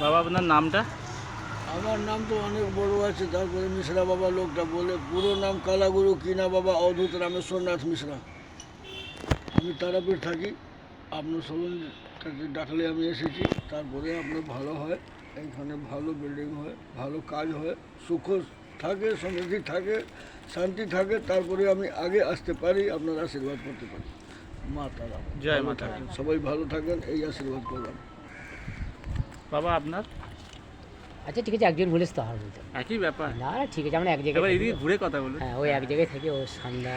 বাবা আপনার নামটা? আমার নাম তো অনেক বড় আছে, তারপরে মিশ্রা বাবা লোকটা বলে। পুরো নাম কালাগুরু কিনা বাবা অদ্ভুত রামেশ্বরনাথ মিশ্রা। আমি তারাপীঠ থাকি। আপনার সবাই কাছে ডাকলে আমি এসেছি। তারপরে আপনার ভালো হয়, এইখানে ভালো বিল্ডিং হয়, ভালো কাজ হয়, সুখ থাকে, সমৃদ্ধি থাকে, শান্তি থাকে। তারপরে আমি আগে আসতে পারি, আপনার আশীর্বাদ করতে পারি। মা তারা জয় ভালো মা তারা। থাকেন, সবাই ভালো থাকেন, এই আশীর্বাদ করলাম। বাবা আপনার? আচ্ছা ঠিক আছে, একজন বলিস তো আর বলতে একই ব্যাপার। না না ঠিক আছে, আমরা এক জায়গায় এবার থাকি। এদিকে ঘুরে কথা বলুন। হ্যাঁ, ওই এক জায়গায় থাকি, ও সন্ধ্যা।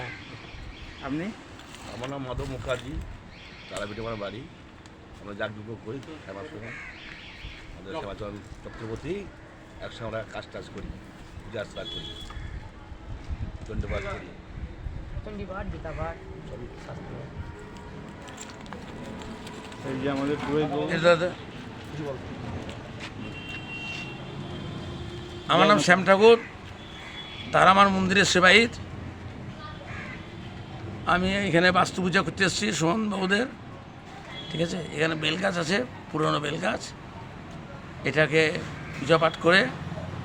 আপনি? আমার নাম মাধব মুখার্জি, তারাপীঠে আমার বাড়ি। আমরা যাগযজ্ঞ করি তো সেবার সময় আমাদের সেবাচরণ চক্রবর্তী, একসঙ্গে আমরা কাজ টাজ করি, পূজা আর্চনা করি, চণ্ডীপাঠ করি। চণ্ডীপাঠ, গীতাপাঠ, সবই শাস্ত্র। এই যে আমাদের পুরোহিত বাবু। আমার নাম শ্যাম ঠাকুর, তারামার মন্দিরের সেবায়িত। আমি এখানে বাস্তু পূজা করতে এসেছি সুমন বাবুদের। ঠিক আছে, এখানে বেলগাছ আছে, পুরনো বেলগাছ। এটাকে পূজা পাঠ করে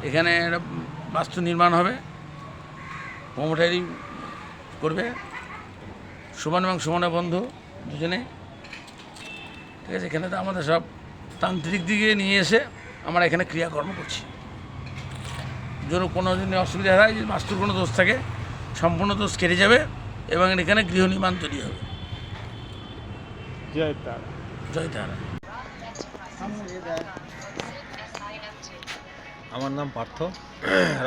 এখানে একটা বাস্তু নির্মাণ হবে, প্রমোটারি করবে সুমন এবং সুমনের বন্ধু দুজনে। ঠিক আছে, এখানে তো আমাদের সব তান্ত্রিক দিকে নিয়ে এসে আমরা এখানে ক্রিয়াকর্ম করছি। যেন কোনো দিনে অসুবিধা হয়, যদি বাস্তুর কোনো দোষ থাকে সম্পূর্ণ দোষ কেটে যাবে এবং এখানে গৃহ নির্মাণ তৈরি হবে। জয় তারা। জয় তারা। আমার নাম পার্থ,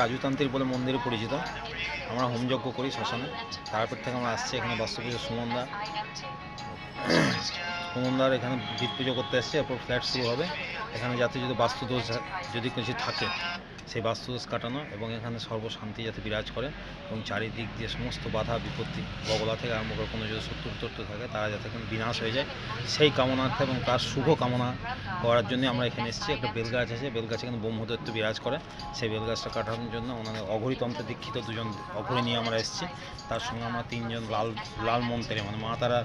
রাজুতান্ত্রিক বলে মন্দিরে পরিচিত। আমরা হোমযজ্ঞ করি শ্মশানে। তারপর থেকে আমরা আসছি এখানে বাস্তু পুজো। সুমনদার এখানে ভিত পুজো করতে আসছে, এরপর ফ্ল্যাট শুরু হবে। এখানে যাতে যদি বাস্তুদোষ যদি কিছু থাকে সেই বাস্তুদোষ কাটানো এবং এখানে সর্বশান্তি যাতে বিরাজ করে এবং চারিদিক দিয়ে সমস্ত বাধা বিপত্তি বগলা থেকে আরম্ভ করে কোনো যদি শত্রু থাকে তারা যাতে এখানে বিনাশ হয়ে যায় সেই কামনার্থে এবং তার শুভ কামনা করার জন্য আমরা এখানে এসেছি। একটা বেলগাছ আছে, বেলগাছ এখানে ব্রহ্মদৈত্য বিরাজ করে, সেই বেলগাছটা কাটানোর জন্য ওনাদের অঘরীতন্ত্রে দীক্ষিত দুজন অঘরী নিয়ে আমরা এসেছি। তার সঙ্গে আমরা তিনজন লাল মন্ত্রে, মানে মা তারা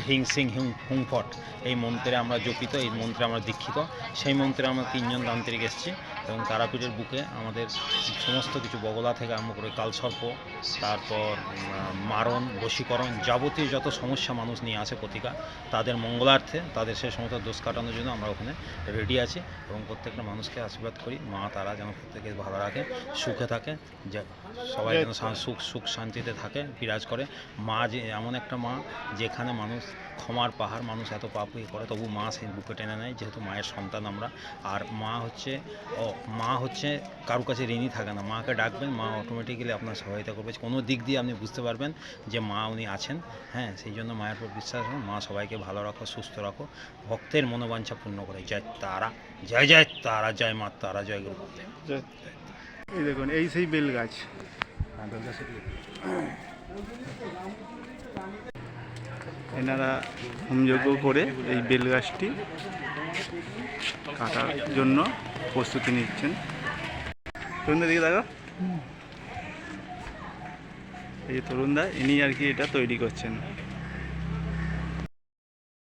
হিং সিং হুং ফট, এই মন্ত্রে আমরা জপিত, এই মন্ত্রে আমরা দীক্ষিত। সেই মন্ত্রে আমরা তিনজন তান্ত্রিক এসেছি এবং তারাপীঠের বুকে আমাদের সমস্ত কিছু বগলা থেকে আরম্ভ করে কালসর্প, তারপর মারণ, বশীকরণ, যাবতীয় যত সমস্যা মানুষ নিয়ে আসে প্রতিকা, তাদের মঙ্গলার্থে, তাদের সেই সমস্ত দোষ কাটানোর জন্য আমরা ওখানে রেডি আছি এবং প্রত্যেকটা মানুষকে আশীর্বাদ করি মা তারা যেন প্রত্যেকে ভালো রাখে, সুখে থাকে, যে সবাই যেন সুখ শান্তিতে থাকে, বিরাজ করে। মা যে এমন একটা মা যেখানে মানুষ ক্ষমার পাহাড়, মানুষ এত পাপই করে তবু মা সেই বুকে টেনে নেয়, যেহেতু মায়ের সন্তান আমরা। আর মা হচ্ছে কারো কাছে ঋণী থাকে না। মাকে ডাকবেন, মা অটোমেটিক্যালি আপনার সহায়তা করবে, কোনো দিক দিয়ে আপনি বুঝতে পারবেন যে মা উনি আছেন। হ্যাঁ, সেই জন্য মায়ের উপর বিশ্বাস রাখুন, মা সবাইকে ভালো রাখো, সুস্থ রাখো, ভক্তের মনোবাঞ্ছা পূর্ণ করে। জয় তারা, জয় জয় তারা, জয় মা তারা, জয় গুরু। এই দেখুন, এই সেই বেল গাছ। এনারা হোমযজ্ঞ করে এই বেল গাছটি কাটার জন্য প্রস্তুতি নিচ্ছেন। তরুণদা দিকে দেখো, এই যে তরুণদা, ইনি আর কি এটা তৈরি করছেন।